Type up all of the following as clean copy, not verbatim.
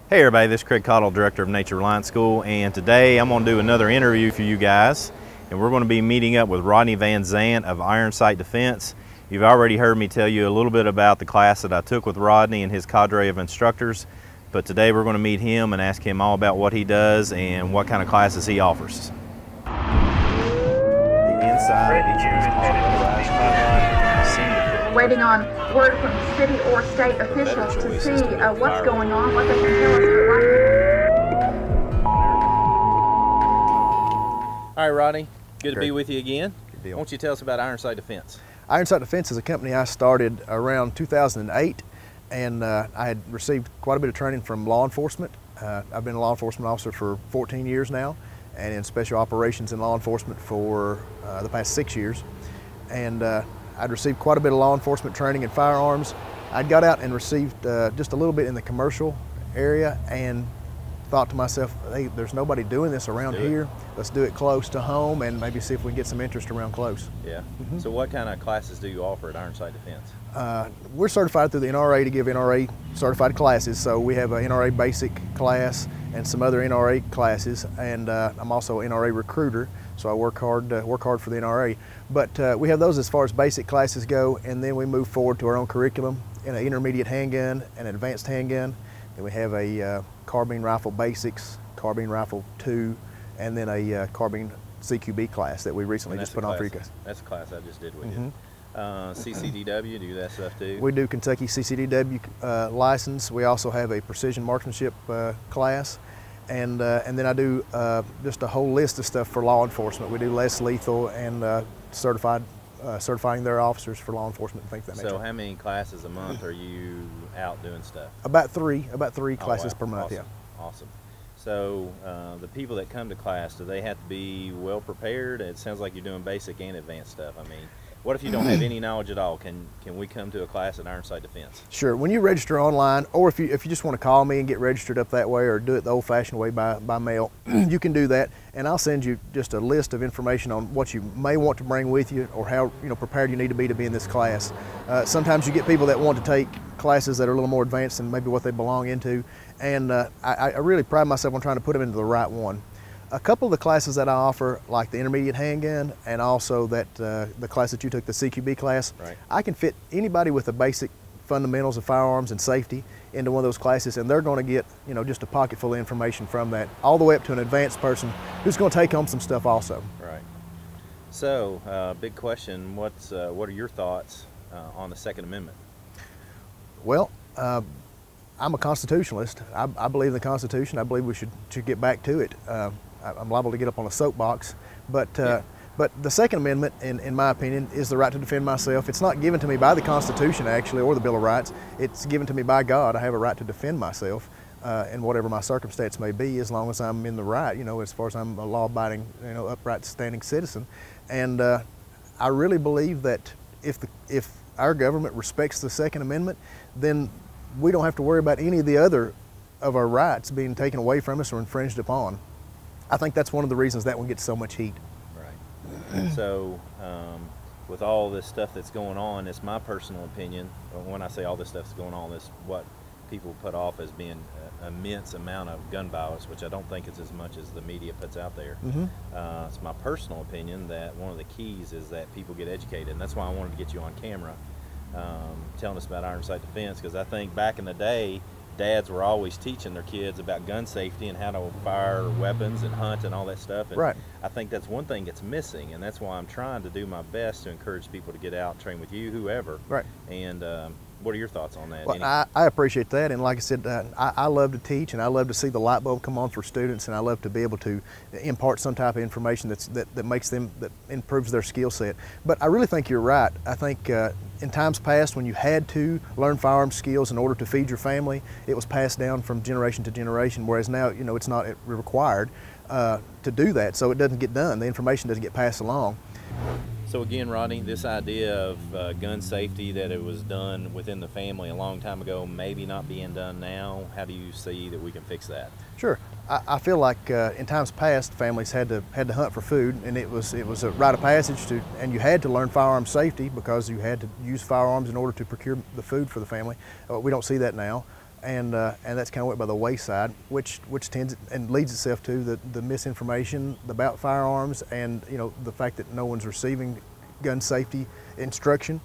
Hey everybody, this is Craig Cottle, Director of Nature Reliance School, and today I'm going to do another interview for you guys, and we're going to be meeting up with Rodney Van Zant of Iron Sight Defense. You've already heard me tell you a little bit about the class that I took with Rodney and his cadre of instructors, but today we're going to meet him and ask him all about what he does and what kind of classes he offers. The inside of each of these motorized pipelines seem to fit. Waiting on word from city or state officials to see what's going on, what they can tell us. All right, Rodney, good to be Great. with you again. Good deal. Why don't you tell us about Iron Sight Defense? Iron Sight Defense is a company I started around 2008, and I had received quite a bit of training from law enforcement. I've been a law enforcement officer for 14 years now, and in special operations in law enforcement for the past 6 years. And I'd received quite a bit of law enforcement training in firearms. I'd got out and received just a little bit in the commercial area and thought to myself, hey, there's nobody doing this around here. Let's do it close to home and maybe see if we can get some interest around close. Yeah. So what kind of classes do you offer at Iron Sight Defense? We're certified through the NRA to give NRA certified classes. So we have an NRA basic class and some other NRA classes, and I'm also an NRA recruiter, so I work hard for the NRA. But we have those as far as basic classes go, and then we move forward to our own curriculum in an intermediate handgun, an advanced handgun. Then we have a carbine rifle basics, carbine rifle 2, and then a carbine CQB class that we recently just put on for you guys. That's a class I just did with you. CCDW, do that stuff too? We do Kentucky CCDW license. We also have a precision marksmanship class, and then I do just a whole list of stuff for law enforcement. We do less lethal and certifying their officers for law enforcement and things of that nature. So how many classes a month are you out doing stuff? About three classes wow. per month. Awesome. Yeah. Awesome. So the people that come to class, do they have to be well prepared? It sounds like you're doing basic and advanced stuff. I mean, what if you don't have any knowledge at all? Can we come to a class at Iron Sight Defense? Sure. When you register online, or if you just want to call me and get registered up that way, or do it the old-fashioned way by mail, you can do that, and I'll send you just a list of information on what you may want to bring with you, or how prepared you need to be in this class. Sometimes you get people that want to take classes that are a little more advanced than maybe what they belong into, and I really pride myself on trying to put them into the right one. A couple of the classes that I offer, like the intermediate handgun and also the class that you took, the CQB class, right. I can fit anybody with the basic fundamentals of firearms and safety into one of those classes, and they're going to get just a pocket full of information from that, all the way up to an advanced person who's going to take home some stuff also. Right. So, big question, what are your thoughts on the Second Amendment? Well, I'm a constitutionalist. I believe in the Constitution. I believe we should get back to it. I'm liable to get up on a soapbox, but the Second Amendment, in my opinion, is the right to defend myself. It's not given to me by the Constitution, actually, or the Bill of Rights. It's given to me by God. I have a right to defend myself in whatever my circumstance may be, as long as I'm in the right, as far as I'm a law-abiding, upright, standing citizen. And I really believe that if our government respects the Second Amendment, then we don't have to worry about any of the other of our rights being taken away from us or infringed upon. I think that's one of the reasons that one gets so much heat. Right. So, with all this stuff that's going on, it's my personal opinion. When I say all this stuff's going on, it's what people put off as being an immense amount of gun violence, which I don't think it's as much as the media puts out there. It's my personal opinion that one of the keys is that people get educated, and that's why I wanted to get you on camera telling us about Iron Sight Defense, because I think back in the day, dads were always teaching their kids about gun safety and how to fire weapons and hunt and all that stuff. And right. I think that's one thing that's missing, and that's why I'm trying to do my best to encourage people to get out and train with you, whoever. Right. And what are your thoughts on that? Well, I appreciate that, and like I said, I love to teach, and I love to see the light bulb come on for students, and I love to be able to impart some type of information that makes them, that improves their skill set. But I really think you're right. I think in times past, when you had to learn firearm skills in order to feed your family, it was passed down from generation to generation, whereas now, it's not required to do that, so it doesn't get done. The information doesn't get passed along. So again, Rodney, this idea of gun safety, that it was done within the family a long time ago, maybe not being done now, how do you see that we can fix that? Sure. I feel like in times past, families had to hunt for food, and it was a rite of passage and you had to learn firearm safety because you had to use firearms in order to procure the food for the family. We don't see that now. and that's kind of went by the wayside, which tends and leads itself to the misinformation about firearms, and the fact that no one's receiving gun safety instruction.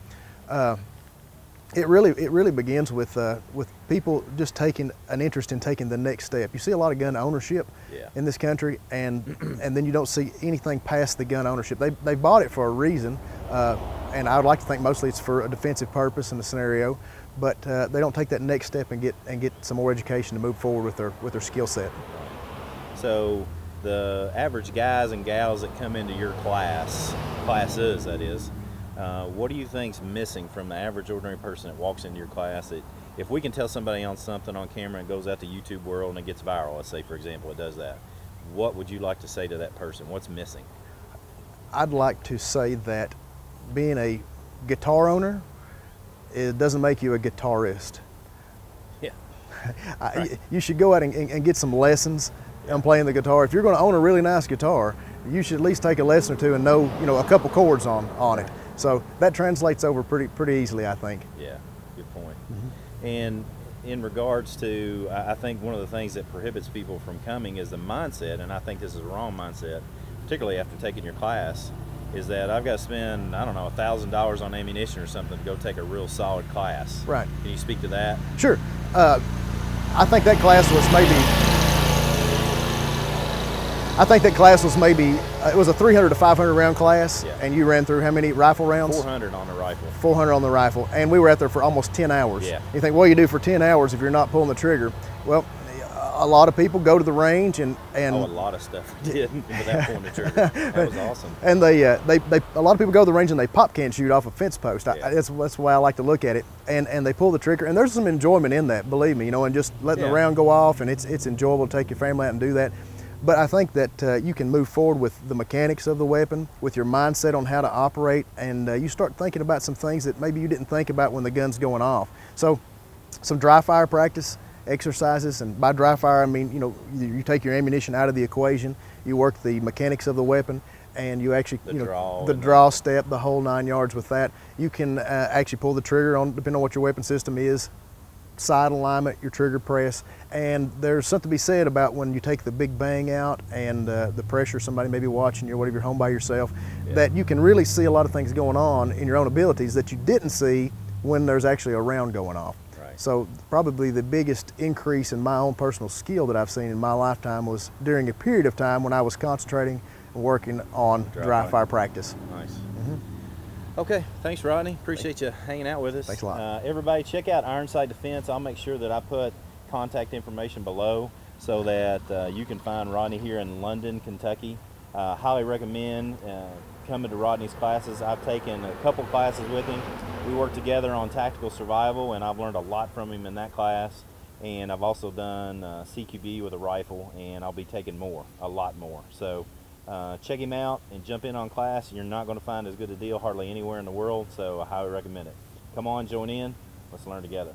It really begins with people just taking an interest in taking the next step. You see a lot of gun ownership in this country, and then you don't see anything past the gun ownership. They bought it for a reason, and I would like to think mostly it's for a defensive purpose in the scenario, but they don't take that next step and get some more education to move forward with their skill set. So the average guys and gals that come into your classes that is, what do you think's missing from the average ordinary person that walks into your class? That if we can tell somebody on something on camera and goes out to YouTube world and it gets viral, let's say for example it does that, what would you like to say to that person? What's missing? I'd like to say that being a guitar owner, it doesn't make you a guitarist. Yeah. Right. You should go out and get some lessons on playing the guitar. If you're going to own a really nice guitar, you should at least take a lesson or two and know a couple chords on it. So that translates over pretty easily, I think. Yeah, good point. And in regards to, I think one of the things that prohibits people from coming is the mindset, and I think this is a wrong mindset, particularly after taking your class, is that I've got to spend, I don't know, $1,000 on ammunition or something to go take a real solid class. Right. Can you speak to that? Sure. I think that class was maybe, it was a 300 to 500 round class, and you ran through how many rifle rounds? 400 on the rifle. 400 on the rifle, and we were out there for almost 10 hours. Yeah. You think, what do you do for 10 hours if you're not pulling the trigger? Well, a lot of people go to the range and a lot of stuff we did without pulling the trigger. That was awesome. And a lot of people go to the range and they pop can shoot off a fence post. Yeah. That's why I like to look at it. And they pull the trigger, and there's some enjoyment in that, believe me, and just letting the round go off, and it's enjoyable to take your family out and do that. But I think that you can move forward with the mechanics of the weapon, with your mindset on how to operate, and you start thinking about some things that maybe you didn't think about when the gun's going off. So some dry fire practice, exercises, and by dry fire I mean you take your ammunition out of the equation, you work the mechanics of the weapon, and you actually the draw step, the whole 9 yards with that. You can actually pull the trigger on, depending on what your weapon system is, side alignment, your trigger press, and there's something to be said about when you take the big bang out and the pressure, somebody may be watching you or whatever, you're home by yourself, that you can really see a lot of things going on in your own abilities that you didn't see when there's actually a round going off. So probably the biggest increase in my own personal skill that I've seen in my lifetime was during a period of time when I was concentrating and working on dry fire practice. Nice. Okay, thanks Rodney. Appreciate you hanging out with us. Thanks a lot. Everybody check out Ironside Defense. I'll make sure that I put contact information below so that you can find Rodney here in London, Kentucky. Highly recommend coming to Rodney's classes. I've taken a couple classes with him. We work together on tactical survival, and I've learned a lot from him in that class. And I've also done CQB with a rifle, and I'll be taking a lot more. So check him out and jump in on class. You're not going to find as good a deal hardly anywhere in the world, so I highly recommend it. Come on, join in. Let's learn together.